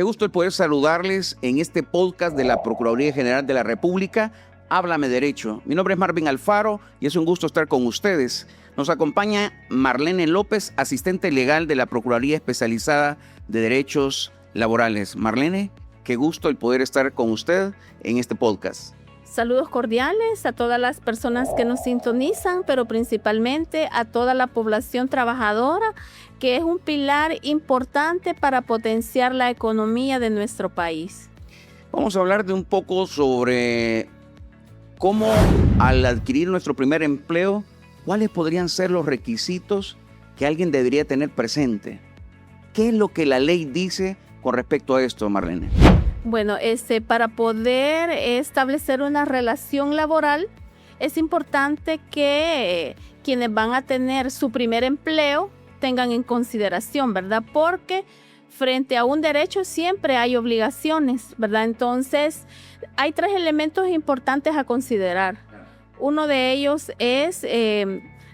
Qué gusto el poder saludarles en este podcast de la Procuraduría General de la República. Háblame Derecho. Mi nombre es Marvin Alfaro y es un gusto estar con ustedes. Nos acompaña Marlene López, asistente legal de la Procuraduría Especializada de Derechos Laborales. Marlene, qué gusto el poder estar con usted en este podcast. Saludos cordiales a todas las personas que nos sintonizan, pero principalmente a toda la población trabajadora, que es un pilar importante para potenciar la economía de nuestro país. Vamos a hablar de un poco sobre cómo al adquirir nuestro primer empleo, cuáles podrían ser los requisitos que alguien debería tener presente. ¿Qué es lo que la ley dice con respecto a esto, Marlene? Bueno, para poder establecer una relación laboral, es importante que quienes van a tener su primer empleo tengan en consideración, ¿verdad? Porque frente a un derecho siempre hay obligaciones, ¿verdad? Entonces, hay 3 elementos importantes a considerar. Uno de ellos es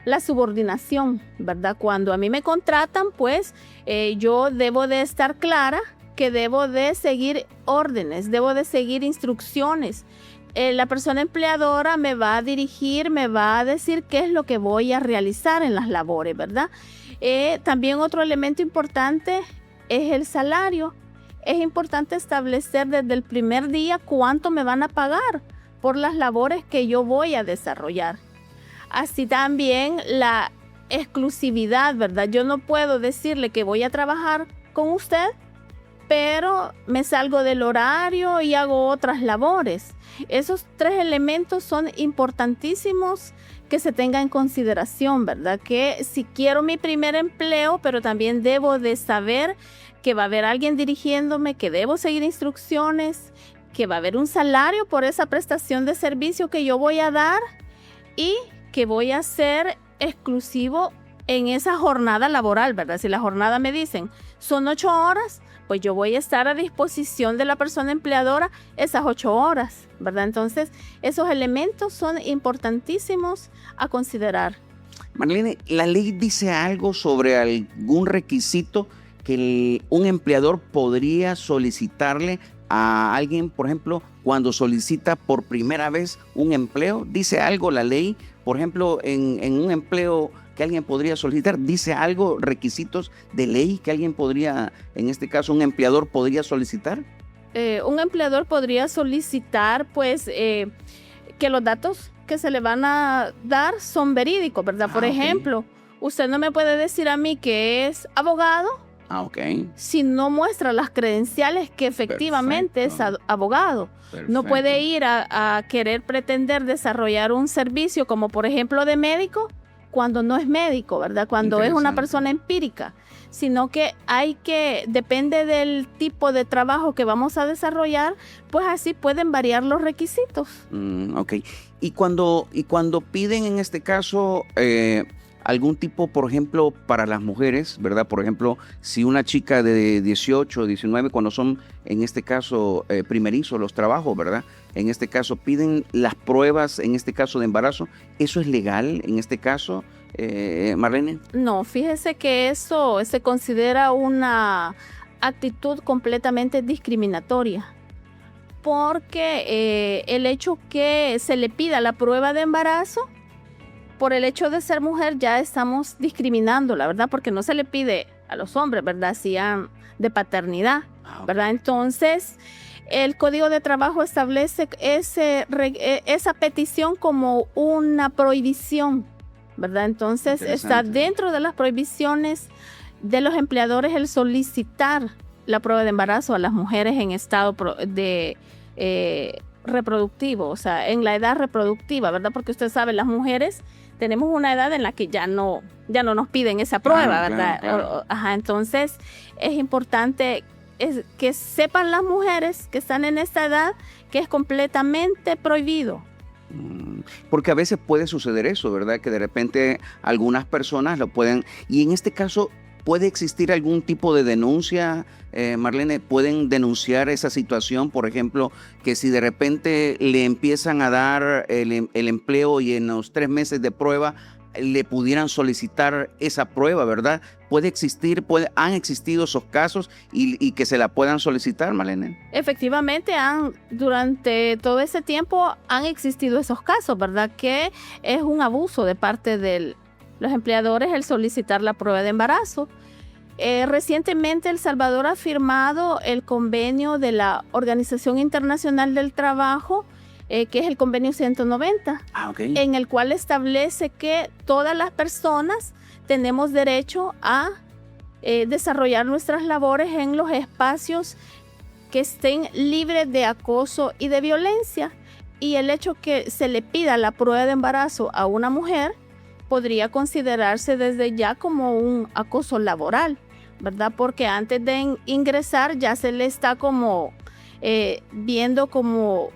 la subordinación, ¿verdad? Cuando a mí me contratan, pues yo debo de estar clara que debo de seguir órdenes, debo de seguir instrucciones. La persona empleadora me va a dirigir, me va a decir qué es lo que voy a realizar en las labores, ¿verdad? También otro elemento importante es el salario. Es importante establecer desde el primer día cuánto me van a pagar por las labores que yo voy a desarrollar. Así también la exclusividad, ¿verdad? Yo no puedo decirle que voy a trabajar con usted, pero me salgo del horario y hago otras labores. Esos 3 elementos son importantísimos que se tenga en consideración, ¿verdad? Que si quiero mi primer empleo, pero también debo de saber que va a haber alguien dirigiéndome, que debo seguir instrucciones, que va a haber un salario por esa prestación de servicio que yo voy a dar y que voy a ser exclusivo en esa jornada laboral, ¿verdad? Si la jornada me dicen son 8 horas, pues yo voy a estar a disposición de la persona empleadora esas 8 horas, ¿verdad? Entonces, esos elementos son importantísimos a considerar. Marlene, ¿la ley dice algo sobre algún requisito que un empleador podría solicitarle a alguien, por ejemplo, cuando solicita por primera vez un empleo? ¿Dice algo la ley? Por ejemplo, en un empleo que alguien podría solicitar, ¿dice algo, requisitos de ley que alguien podría, en este caso, un empleador podría solicitar? Un empleador podría solicitar, pues, que los datos que se le van a dar son verídicos, ¿verdad? Por ejemplo, usted no me puede decir a mí que es abogado si no muestra las credenciales que efectivamente es abogado. Perfecto. No puede ir a querer pretender desarrollar un servicio como, por ejemplo, de médico, cuando no es médico, ¿verdad? Cuando es una persona empírica, sino que depende del tipo de trabajo que vamos a desarrollar, pues así pueden variar los requisitos. Y cuando piden en este caso algún tipo, por ejemplo, para las mujeres, ¿verdad? Por ejemplo, si una chica de 18, 19, cuando son, en este caso, primerizos los trabajos, ¿verdad? En este caso, piden las pruebas, en este caso de embarazo. ¿Eso es legal en este caso, Marlene? No, fíjese que eso se considera una actitud completamente discriminatoria, porque el hecho que se le pida la prueba de embarazo, por el hecho de ser mujer ya estamos discriminándola, ¿verdad? Porque no se le pide a los hombres, ¿verdad? Sean de paternidad, ¿verdad? Entonces, el Código de Trabajo establece esa petición como una prohibición, ¿verdad? Entonces, está dentro de las prohibiciones de los empleadores el solicitar la prueba de embarazo a las mujeres en estado de reproductivo, o sea, en la edad reproductiva, ¿verdad? Porque usted sabe, las mujeres tenemos una edad en la que ya no nos piden esa prueba, ¿verdad? Claro. Entonces, es importante que sepan las mujeres que están en esta edad que es completamente prohibido. Porque a veces puede suceder eso, ¿verdad? Que de repente algunas personas lo pueden, y en este caso, ¿puede existir algún tipo de denuncia, Marlene? ¿Pueden denunciar esa situación? Por ejemplo, que si de repente le empiezan a dar el empleo y en los 3 meses de prueba le pudieran solicitar esa prueba, ¿verdad? ¿Puede existir, han existido esos casos y que se la puedan solicitar, Marlene? Efectivamente, durante todo ese tiempo han existido esos casos, ¿verdad? Que es un abuso de parte de los empleadores el solicitar la prueba de embarazo. Recientemente El Salvador ha firmado el convenio de la Organización Internacional del Trabajo, que es el convenio 190, Okay. en el cual establece que todas las personas tenemos derecho a desarrollar nuestras labores en los espacios que estén libres de acoso y de violencia. Y el hecho que se le pida la prueba de embarazo a una mujer podría considerarse desde ya como un acoso laboral, ¿verdad? Porque antes de ingresar ya se le está como viendo como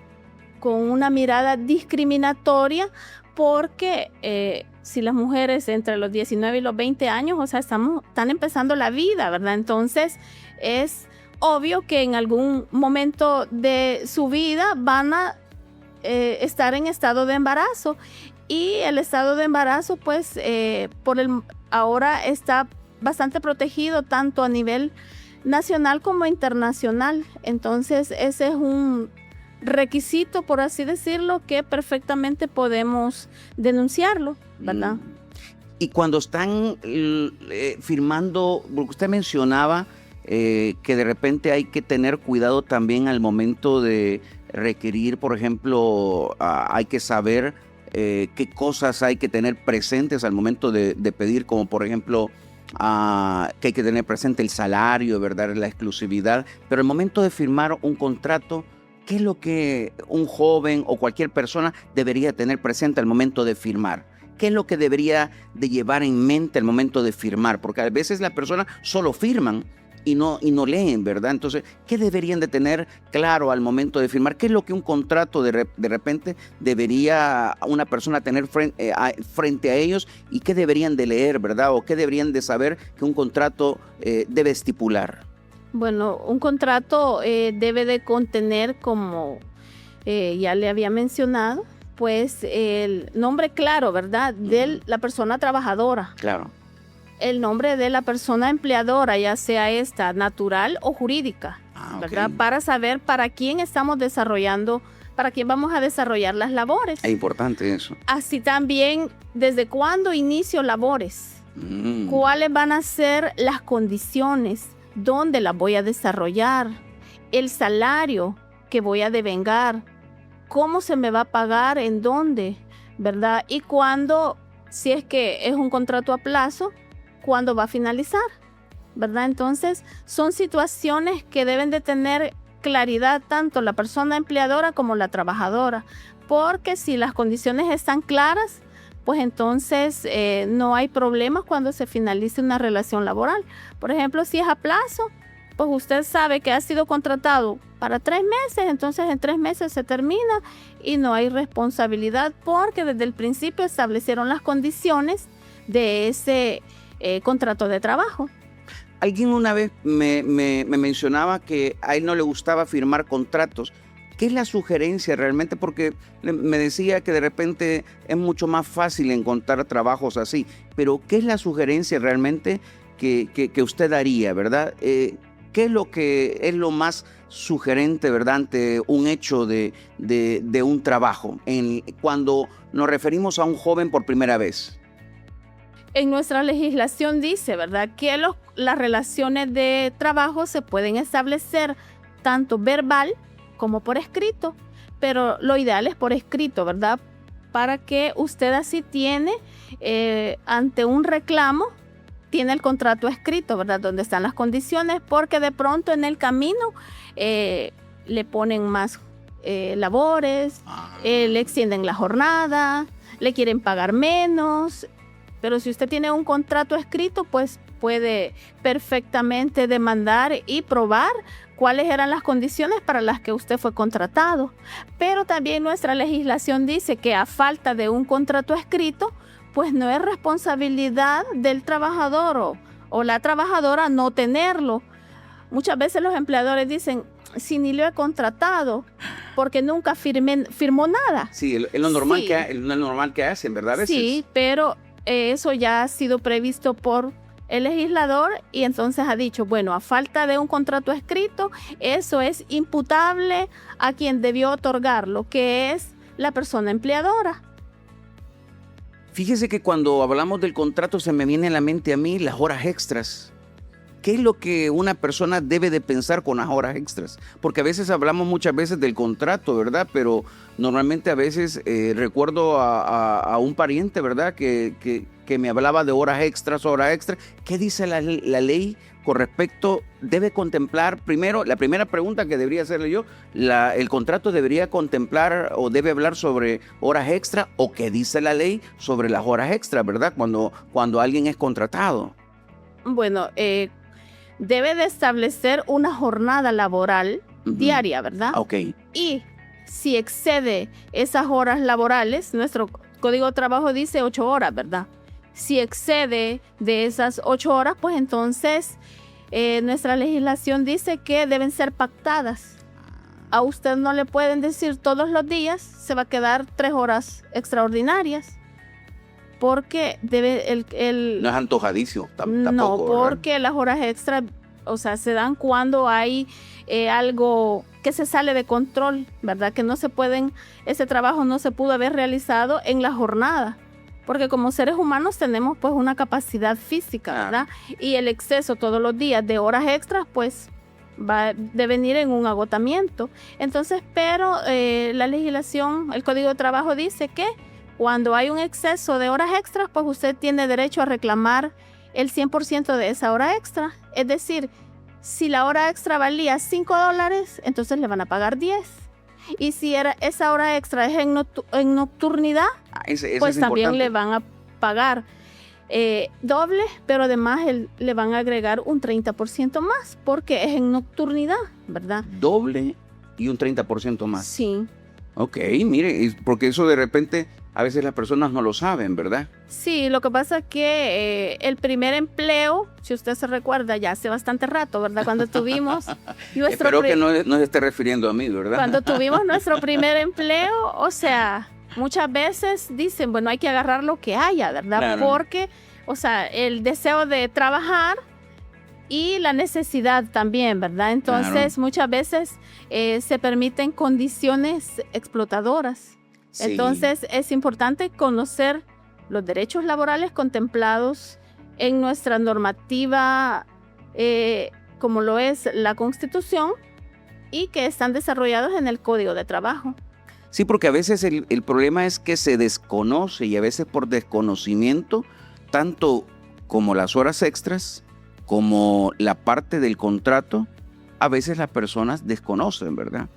con una mirada discriminatoria, porque si las mujeres entre los 19 y los 20 años, o sea, están empezando la vida, ¿verdad? Entonces es obvio que en algún momento de su vida van a estar en estado de embarazo, y el estado de embarazo pues ahora está bastante protegido tanto a nivel nacional como internacional. Entonces ese es un requisito, por así decirlo, que perfectamente podemos denunciarlo, ¿verdad? Y cuando están firmando, porque usted mencionaba que de repente hay que tener cuidado también al momento de requerir, por ejemplo, hay que saber qué cosas hay que tener presentes al momento de pedir, como por ejemplo que hay que tener presente el salario, ¿verdad? La exclusividad, pero al momento de firmar un contrato, ¿qué es lo que un joven o cualquier persona debería tener presente al momento de firmar? ¿Qué es lo que debería de llevar en mente al momento de firmar? Porque a veces las personas solo firman y no leen, ¿verdad? Entonces, ¿qué deberían de tener claro al momento de firmar? ¿Qué es lo que un contrato de repente debería una persona tener frente a ellos, y qué deberían de leer, ¿verdad? O qué deberían de saber que un contrato debe estipular? Bueno, un contrato debe de contener, como ya le había mencionado, pues el nombre claro, ¿verdad? De la persona trabajadora. Claro. El nombre de la persona empleadora, ya sea esta natural o jurídica, ¿verdad? Okay. Para saber para quién estamos desarrollando, para quién vamos a desarrollar las labores. Es importante eso. Así también, ¿desde cuándo inicio labores? ¿Cuáles van a ser las condiciones? ¿Dónde las voy a desarrollar? El salario que voy a devengar. ¿Cómo se me va a pagar? ¿En dónde? ¿Verdad? Y cuándo, si es que es un contrato a plazo, ¿cuándo va a finalizar? ¿Verdad? Entonces, son situaciones que deben de tener claridad tanto la persona empleadora como la trabajadora, porque si las condiciones están claras, pues entonces no hay problemas cuando se finalice una relación laboral. Por ejemplo, si es a plazo, pues usted sabe que ha sido contratado para 3 meses, entonces en 3 meses se termina y no hay responsabilidad, porque desde el principio establecieron las condiciones de ese contrato de trabajo. Alguien una vez me mencionaba que a él no le gustaba firmar contratos. ¿Qué es la sugerencia realmente? Porque me decía que de repente es mucho más fácil encontrar trabajos así, pero ¿qué es la sugerencia realmente que usted daría, verdad? ¿Qué es lo que es lo más sugerente, verdad, ante un hecho de un trabajo, cuando nos referimos a un joven por primera vez? En nuestra legislación dice, ¿verdad?, que las relaciones de trabajo se pueden establecer tanto verbal como por escrito, pero lo ideal es por escrito, ¿verdad? Para que usted así tiene, ante un reclamo, tiene el contrato escrito, ¿verdad?, donde están las condiciones, porque de pronto en el camino le ponen más labores, le extienden la jornada, le quieren pagar menos. Pero si usted tiene un contrato escrito, pues puede perfectamente demandar y probar cuáles eran las condiciones para las que usted fue contratado. Pero también nuestra legislación dice que a falta de un contrato escrito, pues no es responsabilidad del trabajador o la trabajadora no tenerlo. Muchas veces los empleadores dicen, si ni lo he contratado, porque nunca firmó nada. Sí, es lo normal, sí. es lo normal que hacen, ¿verdad? A veces. Sí, pero eso ya ha sido previsto por el legislador y entonces ha dicho, bueno, a falta de un contrato escrito, eso es imputable a quien debió otorgarlo, que es la persona empleadora. Fíjese que cuando hablamos del contrato se me viene a la mente a mí las horas extras. ¿Qué es lo que una persona debe de pensar con las horas extras? Porque a veces hablamos muchas veces del contrato, ¿verdad? Pero normalmente a veces recuerdo a un pariente, ¿verdad? Que me hablaba de horas extras. ¿Qué dice la ley con respecto? Debe contemplar, primero, la primera pregunta que debería hacerle yo, ¿el contrato debería contemplar o debe hablar sobre horas extras? ¿O qué dice la ley sobre las horas extras, ¿verdad? Cuando alguien es contratado. Bueno, debe de establecer una jornada laboral diaria, ¿verdad? Ok. Y si excede esas horas laborales, nuestro Código de Trabajo dice 8 horas, ¿verdad? Si excede de esas 8 horas, pues entonces nuestra legislación dice que deben ser pactadas. A usted no le pueden decir todos los días, se va a quedar 3 horas extraordinarias. Porque debe no es antojadizo tampoco. No, porque ¿verdad? las horas extras, o sea, se dan cuando hay algo que se sale de control, ¿verdad? Que no se pueden, ese trabajo no se pudo haber realizado en la jornada. Porque como seres humanos tenemos pues una capacidad física, ¿verdad? Y el exceso todos los días de horas extras, pues va a devenir en un agotamiento. Entonces, pero la legislación, el Código de Trabajo dice que cuando hay un exceso de horas extras, pues usted tiene derecho a reclamar el 100% de esa hora extra. Es decir, si la hora extra valía $5, entonces le van a pagar 10. Y si esa hora extra es en nocturnidad, pues también le van a pagar doble, pero además le van a agregar un 30% más, porque es en nocturnidad, ¿verdad? Doble y un 30% más. Sí. Ok, mire, porque eso de repente a veces las personas no lo saben, ¿verdad? Sí, lo que pasa es que el primer empleo, si usted se recuerda, ya hace bastante rato, ¿verdad? Cuando tuvimos Espero que no se esté refiriendo a mí, ¿verdad? Cuando tuvimos nuestro primer empleo, o sea, muchas veces dicen, bueno, hay que agarrar lo que haya, ¿verdad? Claro. Porque, o sea, el deseo de trabajar y la necesidad también, ¿verdad? Entonces, muchas veces se permiten condiciones explotadoras. Sí. Entonces, es importante conocer los derechos laborales contemplados en nuestra normativa, como lo es la Constitución, y que están desarrollados en el Código de Trabajo. Sí, porque a veces el problema es que se desconoce y a veces por desconocimiento, tanto como las horas extras, como la parte del contrato, a veces las personas desconocen, ¿verdad?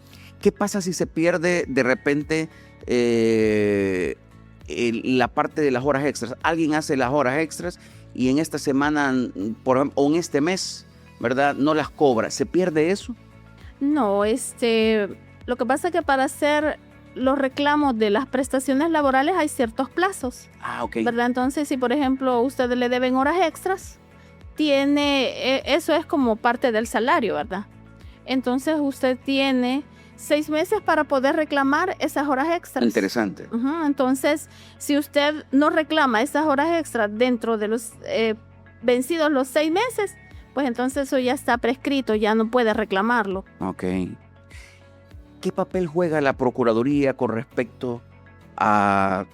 ¿Qué pasa si se pierde de repente la parte de las horas extras? Alguien hace las horas extras y en esta semana, por ejemplo, o en este mes, ¿verdad? No las cobra. ¿Se pierde eso? No, lo que pasa es que para hacer los reclamos de las prestaciones laborales hay ciertos plazos. Ok. ¿Verdad? Entonces, si por ejemplo ustedes le deben horas extras, eso es como parte del salario, ¿verdad? Entonces usted tiene 6 meses para poder reclamar esas horas extras. Interesante. Entonces, si usted no reclama esas horas extras dentro de los vencidos los 6 meses, pues entonces eso ya está prescrito, ya no puede reclamarlo. Ok. ¿Qué papel juega la Procuraduría con respecto a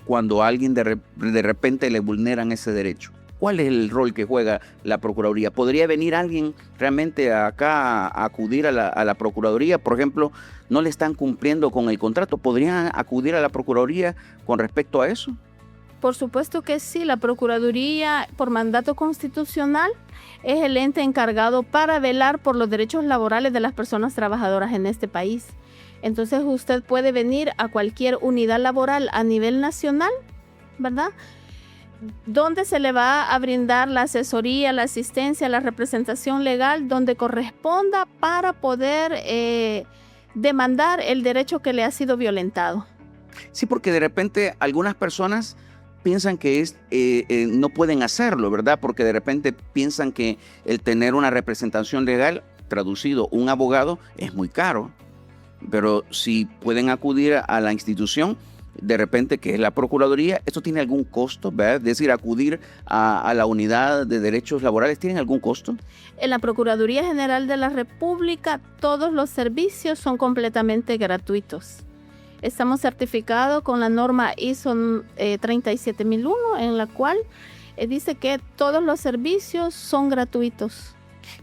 cuando a alguien de repente le vulneran ese derecho? ¿Cuál es el rol que juega la Procuraduría? ¿Podría venir alguien realmente acá a acudir a la Procuraduría? Por ejemplo, no le están cumpliendo con el contrato. ¿Podrían acudir a la Procuraduría con respecto a eso? Por supuesto que sí. La Procuraduría, por mandato constitucional, es el ente encargado para velar por los derechos laborales de las personas trabajadoras en este país. Entonces usted puede venir a cualquier unidad laboral a nivel nacional, ¿verdad?, donde se le va a brindar la asesoría, la asistencia, la representación legal, donde corresponda para poder demandar el derecho que le ha sido violentado. Sí, porque de repente algunas personas piensan que no pueden hacerlo, ¿verdad? Porque de repente piensan que el tener una representación legal, traducido, un abogado, es muy caro. Pero si pueden acudir a la institución, de repente, que es la Procuraduría, ¿esto tiene algún costo, verdad? Es decir, acudir a la unidad de derechos laborales, ¿tienen algún costo? En la Procuraduría General de la República, todos los servicios son completamente gratuitos. Estamos certificados con la norma ISO 37001, en la cual dice que todos los servicios son gratuitos.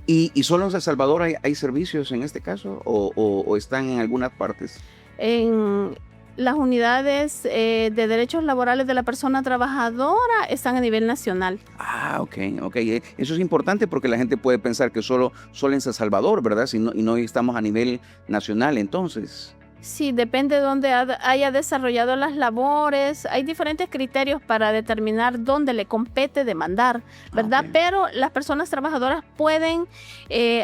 ¿Y solo en San Salvador hay servicios en este caso o están en algunas partes? En las unidades de derechos laborales de la persona trabajadora están a nivel nacional. Ah, ok. Eso es importante porque la gente puede pensar que solo en San Salvador, ¿verdad? Y no estamos a nivel nacional, entonces. Sí, depende de dónde haya desarrollado las labores. Hay diferentes criterios para determinar dónde le compete demandar, ¿verdad? Okay. Pero las personas trabajadoras pueden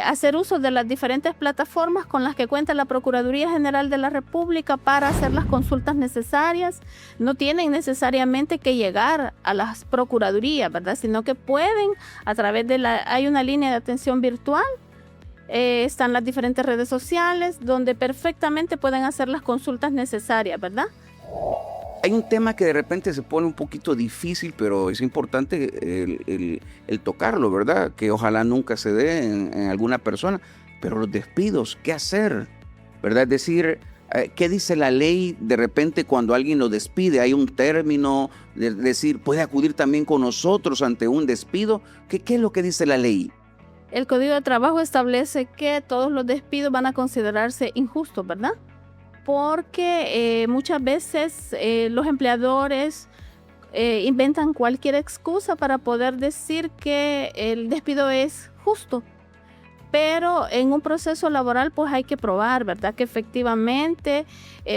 hacer uso de las diferentes plataformas con las que cuenta la Procuraduría General de la República para hacer las consultas necesarias. No tienen necesariamente que llegar a las procuradurías, ¿verdad? Sino que pueden, a través de hay una línea de atención virtual. Están las diferentes redes sociales donde perfectamente pueden hacer las consultas necesarias, ¿verdad? Hay un tema que de repente se pone un poquito difícil, pero es importante el tocarlo, ¿verdad? Que ojalá nunca se dé en alguna persona. Pero los despidos, ¿qué hacer? ¿Verdad? Es decir, ¿qué dice la ley de repente cuando alguien lo despide? ¿Hay un término de decir, puede acudir también con nosotros ante un despido? ¿Qué es lo que dice la ley? El Código de Trabajo establece que todos los despidos van a considerarse injustos, ¿verdad? Porque muchas veces los empleadores inventan cualquier excusa para poder decir que el despido es justo. Pero en un proceso laboral pues hay que probar, ¿verdad? Que efectivamente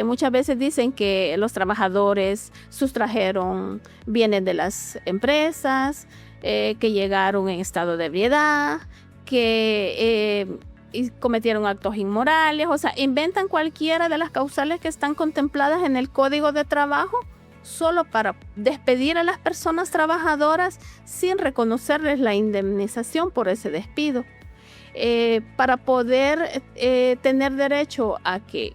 muchas veces dicen que los trabajadores sustrajeron bienes de las empresas, que llegaron en estado de ebriedad, que cometieron actos inmorales, o sea, inventan cualquiera de las causales que están contempladas en el Código de Trabajo solo para despedir a las personas trabajadoras sin reconocerles la indemnización por ese despido. Para poder tener derecho a que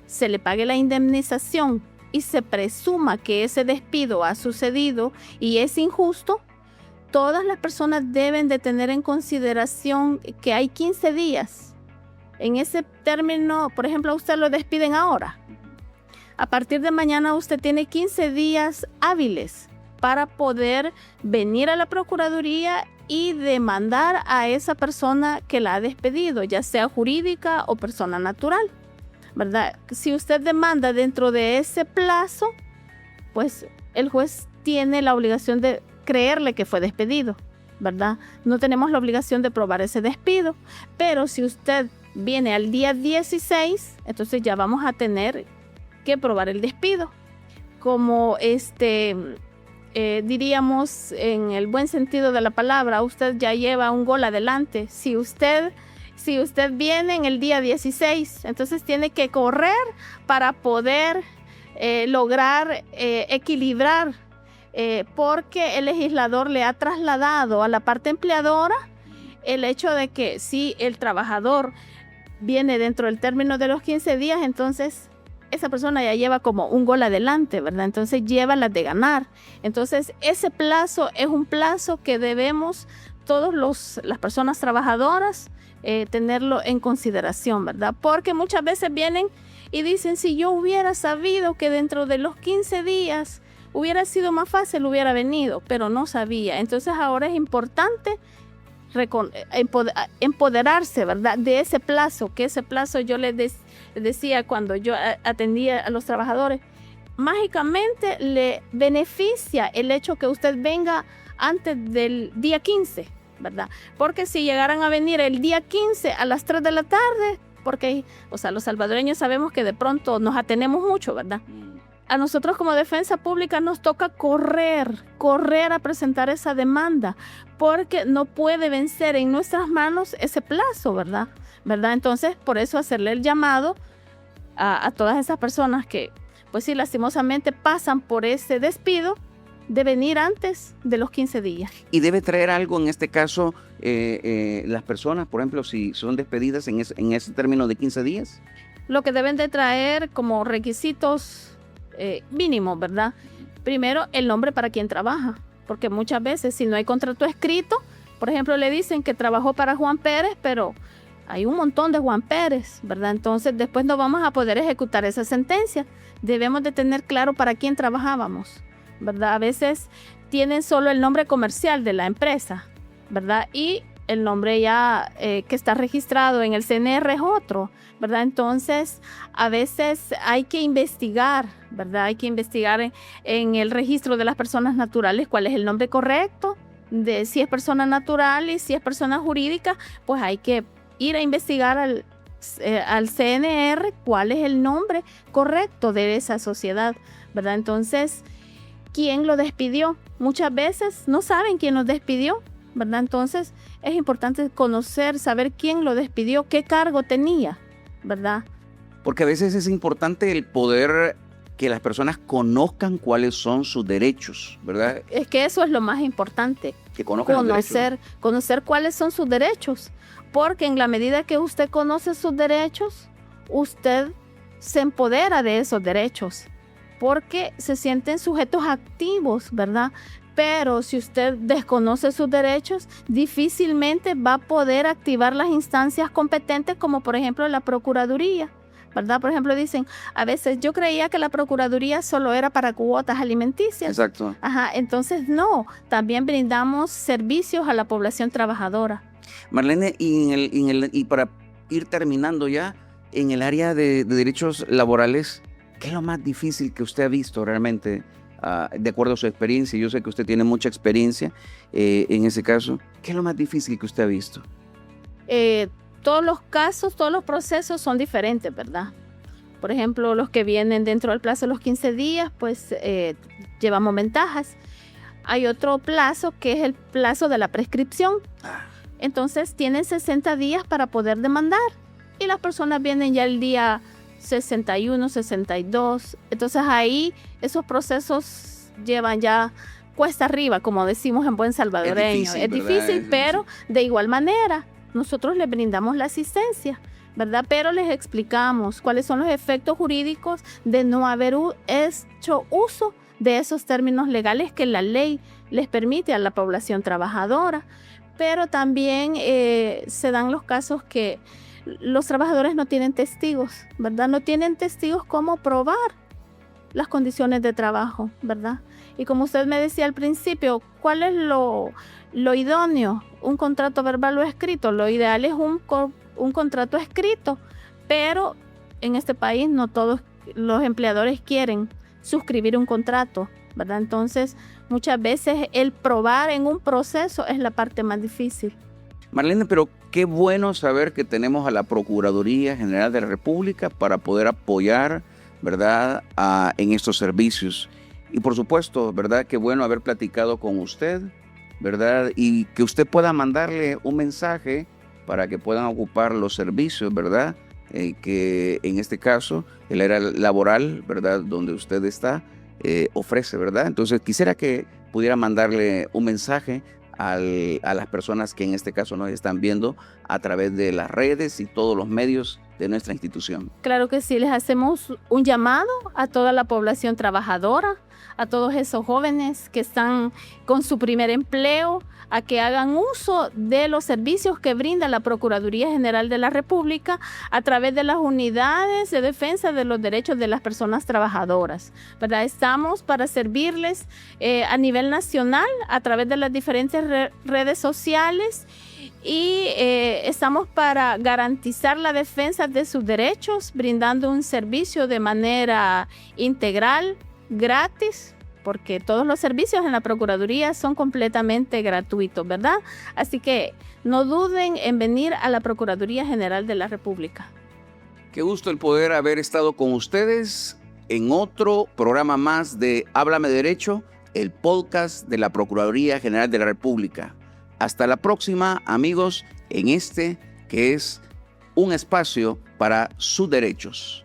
se le pague la indemnización y se presuma que ese despido ha sucedido y es injusto, todas las personas deben de tener en consideración que hay 15 días. En ese término, por ejemplo, a usted lo despiden ahora. A partir de mañana usted tiene 15 días hábiles para poder venir a la Procuraduría y demandar a esa persona que la ha despedido, ya sea jurídica o persona natural, ¿verdad? Si usted demanda dentro de ese plazo, pues el juez tiene la obligación de creerle que fue despedido, ¿verdad? No tenemos la obligación de probar ese despido, pero si usted viene al día 16, entonces ya vamos a tener que probar el despido. Como diríamos en el buen sentido de la palabra, usted ya lleva un gol adelante. Si usted viene en el día 16, entonces tiene que correr para poder lograr equilibrar, porque el legislador le ha trasladado a la parte empleadora el hecho de que si el trabajador viene dentro del término de los 15 días, entonces esa persona ya lleva como un gol adelante, ¿verdad? Entonces lleva las de ganar. Entonces ese plazo es un plazo que debemos las personas trabajadoras tenerlo en consideración, ¿verdad? Porque muchas veces vienen y dicen, si yo hubiera sabido que dentro de los 15 días hubiera sido más fácil, hubiera venido, pero no sabía. Entonces ahora es importante empoderarse, ¿verdad? De ese plazo, que ese plazo yo les decía cuando yo atendía a los trabajadores, mágicamente le beneficia el hecho que usted venga antes del día 15, ¿verdad? Porque si llegaran a venir el día 15 a las 3 de la tarde, porque, o sea, los salvadoreños sabemos que de pronto nos atenemos mucho, ¿verdad? A nosotros como defensa pública nos toca correr a presentar esa demanda, porque no puede vencer en nuestras manos ese plazo, ¿verdad? Entonces, por eso hacerle el llamado a todas esas personas que, pues sí, lastimosamente pasan por ese despido, de venir antes de los 15 días. ¿Y debe traer algo en este caso las personas, por ejemplo, si son despedidas en ese término de 15 días? Lo que deben de traer como requisitos mínimos, ¿verdad? Primero, el nombre para quien trabaja, porque muchas veces si no hay contrato escrito, por ejemplo, le dicen que trabajó para Juan Pérez, pero hay un montón de Juan Pérez, ¿verdad? Entonces después no vamos a poder ejecutar esa sentencia. Debemos de tener claro para quién trabajábamos, ¿verdad? A veces tienen solo el nombre comercial de la empresa, ¿verdad? Y el nombre ya que está registrado en el CNR es otro, ¿verdad? Entonces, a veces hay que investigar, ¿verdad? Hay que investigar en el registro de las personas naturales cuál es el nombre correcto, de si es persona natural y si es persona jurídica, pues hay que ir a investigar al CNR cuál es el nombre correcto de esa sociedad, ¿verdad? Entonces, ¿quién lo despidió? Muchas veces no saben quién lo despidió, ¿verdad? Entonces es importante conocer, saber quién lo despidió, qué cargo tenía, ¿verdad? Porque a veces es importante el poder que las personas conozcan cuáles son sus derechos, ¿verdad? Es que eso es lo más importante, Que conozcan los derechos. Conocer cuáles son sus derechos, porque en la medida que usted conoce sus derechos, usted se empodera de esos derechos, porque se sienten sujetos activos, ¿verdad? Pero si usted desconoce sus derechos, difícilmente va a poder activar las instancias competentes, como por ejemplo la Procuraduría, ¿verdad? Por ejemplo, dicen, a veces yo creía que la Procuraduría solo era para cuotas alimenticias. Exacto. Ajá, entonces no, también brindamos servicios a la población trabajadora. Marlene, y para ir terminando ya, en el área de derechos laborales, ¿qué es lo más difícil que usted ha visto realmente? De acuerdo a su experiencia, yo sé que usted tiene mucha experiencia en ese caso. ¿Qué es lo más difícil que usted ha visto? Todos los casos, todos los procesos son diferentes, ¿verdad? Por ejemplo, los que vienen dentro del plazo de los 15 días, pues llevamos ventajas. Hay otro plazo que es el plazo de la prescripción. Entonces tienen 60 días para poder demandar y las personas vienen ya el día 61, 62. Entonces ahí esos procesos llevan ya cuesta arriba, como decimos en buen salvadoreño. Es difícil, pero de igual manera nosotros les brindamos la asistencia, ¿verdad? Pero les explicamos cuáles son los efectos jurídicos de no haber hecho uso de esos términos legales que la ley les permite a la población trabajadora. Pero también se dan los casos que los trabajadores no tienen testigos, ¿verdad? No tienen testigos como probar las condiciones de trabajo, ¿verdad? Y como usted me decía al principio, ¿cuál es lo idóneo? ¿Un contrato verbal o escrito? Lo ideal es un contrato escrito, pero en este país no todos los empleadores quieren suscribir un contrato, ¿verdad? Entonces, muchas veces el probar en un proceso es la parte más difícil. Marlene, pero qué bueno saber que tenemos a la Procuraduría General de la República para poder apoyar, ¿verdad?, en estos servicios. Y por supuesto, ¿verdad?, qué bueno haber platicado con usted, ¿verdad? Y que usted pueda mandarle un mensaje para que puedan ocupar los servicios, ¿verdad? Que en este caso, el área laboral, ¿verdad?, donde usted está, ofrece, ¿verdad? Entonces quisiera que pudiera mandarle un mensaje a las personas que en este caso nos están viendo a través de las redes y todos los medios de nuestra institución. Claro que sí, les hacemos un llamado a toda la población trabajadora, a todos esos jóvenes que están con su primer empleo, a que hagan uso de los servicios que brinda la Procuraduría General de la República a través de las unidades de defensa de los derechos de las personas trabajadoras, ¿verdad? Estamos para servirles a nivel nacional a través de las diferentes redes sociales y estamos para garantizar la defensa de sus derechos, brindando un servicio de manera integral, gratis, porque todos los servicios en la Procuraduría son completamente gratuitos, ¿verdad? Así que no duden en venir a la Procuraduría General de la República. Qué gusto el poder haber estado con ustedes en otro programa más de Háblame Derecho, el podcast de la Procuraduría General de la República. Hasta la próxima, amigos, en este que es un espacio para sus derechos.